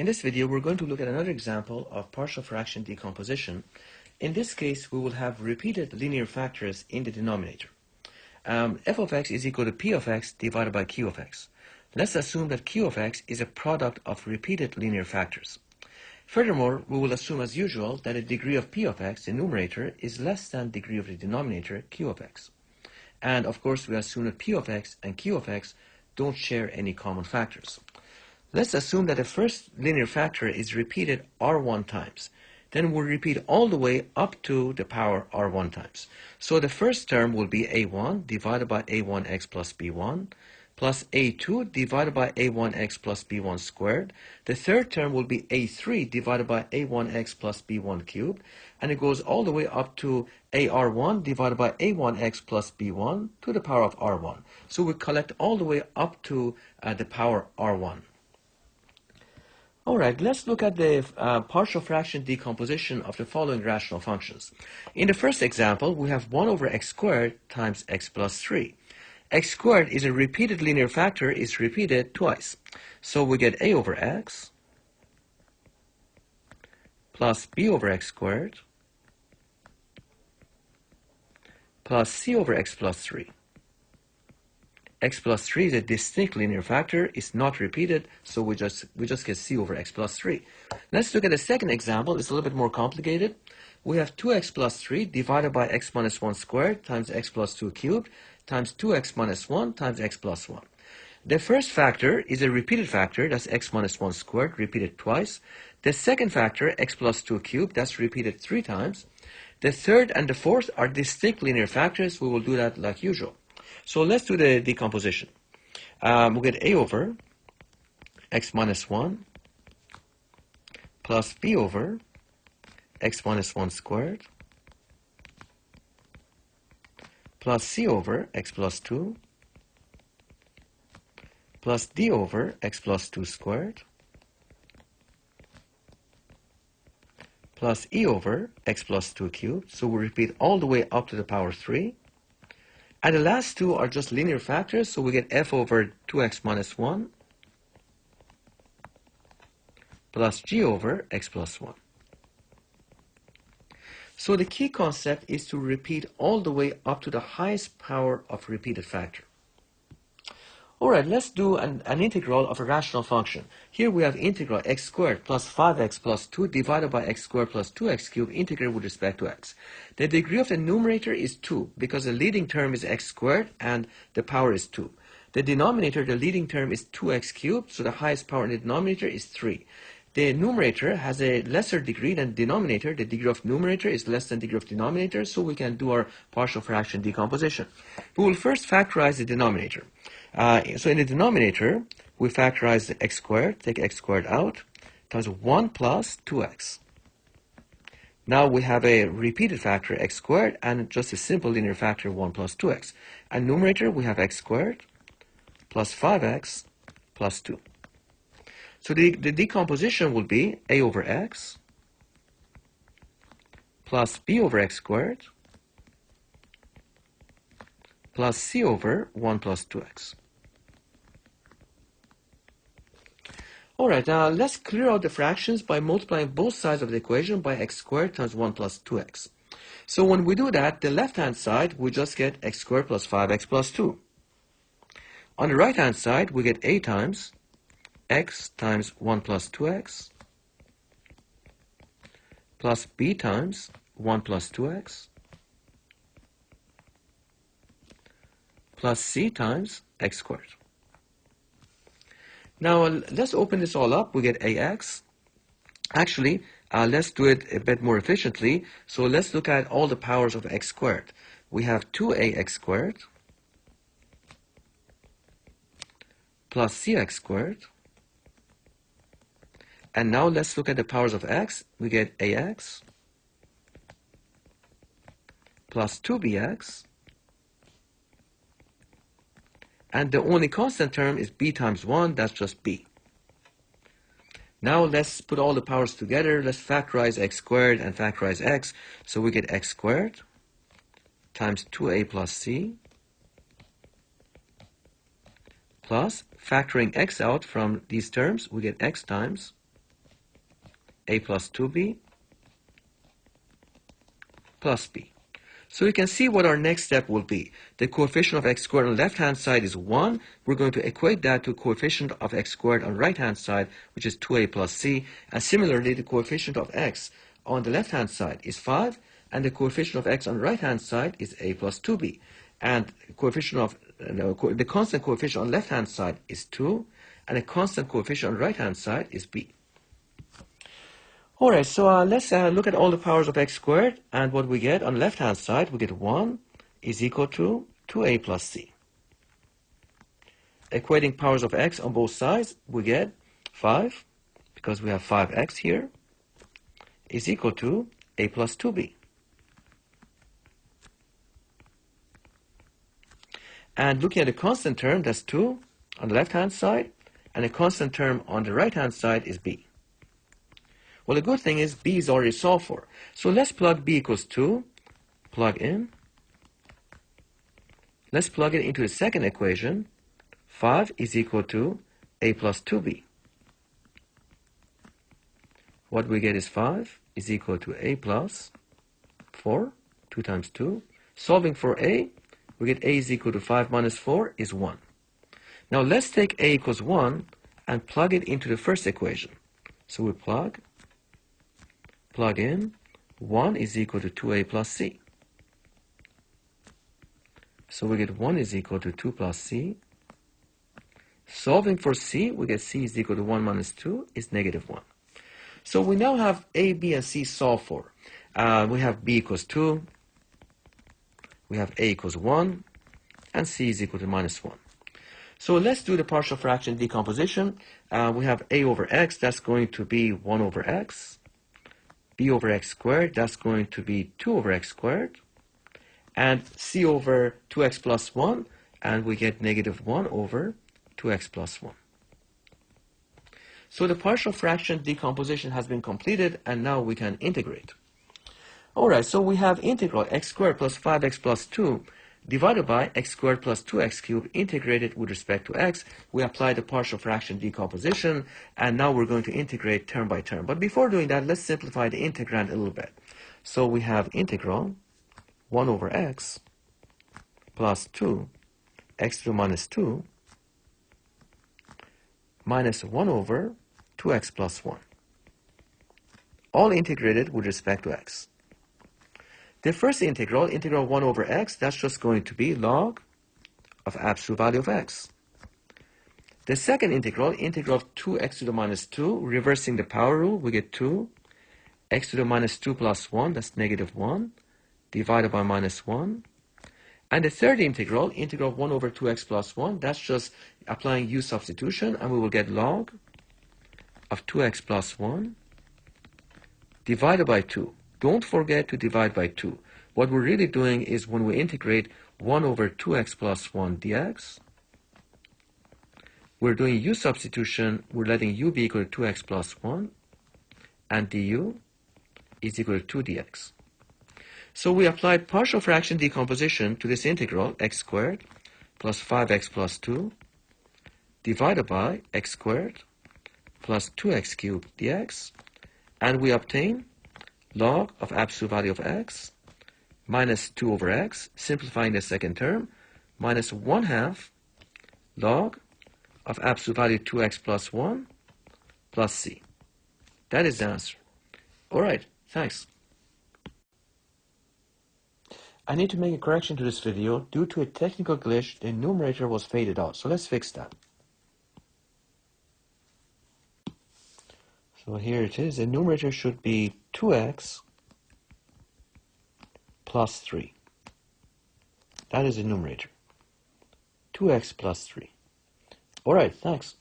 In this video, we're going to look at another example of partial fraction decomposition. In this case, we will have repeated linear factors in the denominator. F of x is equal to p of x divided by q of x. Let's assume that q of x is a product of repeated linear factors. Furthermore, we will assume as usual that the degree of p of x, the numerator, is less than degree of the denominator, q of x. And of course, we assume that p of x and q of x don't share any common factors. Let's assume that the first linear factor is repeated r1 times. Then we'll repeat all the way up to the power r1 times. So the first term will be a1 divided by a1x plus b1 plus a2 divided by a1x plus b1 squared. The third term will be a3 divided by a1x plus b1 cubed. And it goes all the way up to ar1 divided by a1x plus b1 to the power of r1. So we collect all the way up to the power r1. Alright, let's look at the partial fraction decomposition of the following rational functions. In the first example, we have 1 over x squared times x plus 3. X squared is a repeated linear factor, is repeated twice. So we get a over x plus b over x squared plus c over x plus 3. X plus 3 is a distinct linear factor, it's not repeated, so we just get c over x plus 3. Let's look at the second example. It's a little bit more complicated. We have 2x plus 3 divided by x minus 1 squared times x plus 2 cubed times 2x minus 1 times x plus 1. The first factor is a repeated factor, that's x minus 1 squared, repeated twice. The second factor, x plus 2 cubed, that's repeated 3 times. The third and the fourth are distinct linear factors. We will do that like usual. So let's do the decomposition. We'll get a over x minus 1 plus b over x minus 1 squared plus c over x plus 2 plus d over x plus 2 squared plus e over x plus 2 cubed. So we repeat all the way up to the power 3. And the last two are just linear factors, so we get f over 2x minus 1 plus g over x plus 1. So the key concept is to repeat all the way up to the highest power of repeated factor. Alright, let's do an integral of a rational function. Here we have integral x squared plus 5x plus 2 divided by x squared plus 2x cubed integrated with respect to x. The degree of the numerator is 2 because the leading term is x squared and the power is 2. The denominator, the leading term is 2x cubed, so the highest power in the denominator is 3. The numerator has a lesser degree than denominator. The degree of numerator is less than degree of denominator, so we can do our partial fraction decomposition. We will first factorize the denominator. So in the denominator, we factorize the x squared, take x squared out, times 1 plus 2x. Now we have a repeated factor x squared and just a simple linear factor 1 plus 2x. And numerator, we have x squared plus 5x plus 2. So the decomposition will be a over x plus b over x squared plus c over 1 plus 2x. Alright, now let's clear out the fractions by multiplying both sides of the equation by x squared times 1 plus 2x. So when we do that, the left-hand side, we just get x squared plus 5x plus 2. On the right-hand side, we get a times x times 1 plus 2x plus b times 1 plus 2x plus c times x squared. Now let's open this all up. We get ax. Actually, let's do it a bit more efficiently. So let's look at all the powers of x squared. We have 2ax squared plus cx squared. And now let's look at the powers of x. We get ax plus 2bx. And the only constant term is b times 1. That's just b. Now let's put all the powers together. Let's factorize x squared and factorize x. So we get x squared times 2a plus c plus, factoring x out from these terms, we get x times a plus 2b plus b. So you can see what our next step will be. The coefficient of x squared on the left-hand side is 1. We're going to equate that to coefficient of x squared on the right-hand side, which is 2a plus c. And similarly, the coefficient of x on the left-hand side is 5, and the coefficient of x on the right-hand side is a plus 2b. And coefficient of the constant coefficient on the left-hand side is 2, and the constant coefficient on the right-hand side is b. All right, so let's look at all the powers of x squared, and what we get on the left-hand side, we get 1 is equal to 2a plus c. Equating powers of x on both sides, we get 5, because we have 5x here, is equal to a plus 2b. And looking at the constant term, that's 2 on the left-hand side, and the constant term on the right-hand side is b. Well, the good thing is b is already solved for. So let's plug b equals 2, plug in. Let's plug it into the second equation. 5 is equal to a plus 2b. What we get is 5 is equal to a plus 4, 2 times 2. Solving for a, we get a is equal to 5 minus 4 is 1. Now let's take a equals 1 and plug it into the first equation. So we plug in, 1 is equal to 2a plus c. So we get 1 is equal to 2 plus c. Solving for c, we get c is equal to 1 minus 2 is negative 1. So we now have a, b, and c solved for. We have b equals 2, we have a equals 1, and c is equal to minus 1. So let's do the partial fraction decomposition. We have a over x, that's going to be 1 over x. B over x squared, that's going to be 2 over x squared. And c over 2x plus 1, and we get negative 1 over 2x plus 1. So the partial fraction decomposition has been completed, and now we can integrate. All right, so we have integral x squared plus 5x plus 2 divided by x squared plus 2x cubed integrated with respect to x. We apply the partial fraction decomposition, and now we're going to integrate term by term. But before doing that, let's simplify the integrand a little bit. So we have integral 1 over x plus 2 x to the minus 2 minus 1 over 2x plus 1. All integrated with respect to x. The first integral, integral 1 over x, that's just going to be log of absolute value of x. The second integral, integral of 2x to the minus 2, reversing the power rule, we get 2. X to the minus 2 plus 1, that's negative 1, divided by minus 1. And the third integral, integral 1 over 2x plus 1, that's just applying u substitution, and we will get log of 2x plus 1 divided by 2. Don't forget to divide by 2. What we're really doing is when we integrate 1 over 2x plus 1 dx, we're doing u substitution, we're letting u be equal to 2x plus 1, and du is equal to 2 dx. So we applied partial fraction decomposition to this integral, x squared plus 5x plus 2, divided by x squared plus 2x cubed dx, and we obtain log of absolute value of x minus 2 over x, simplifying the second term, minus 1/2 log of absolute value 2x plus 1 plus c. That is the answer. All right, thanks. I need to make a correction to this video. Due to a technical glitch, the numerator was faded out. So let's fix that. So here it is. The numerator should be 2x plus 3. That is the numerator. 2x plus 3. All right, thanks.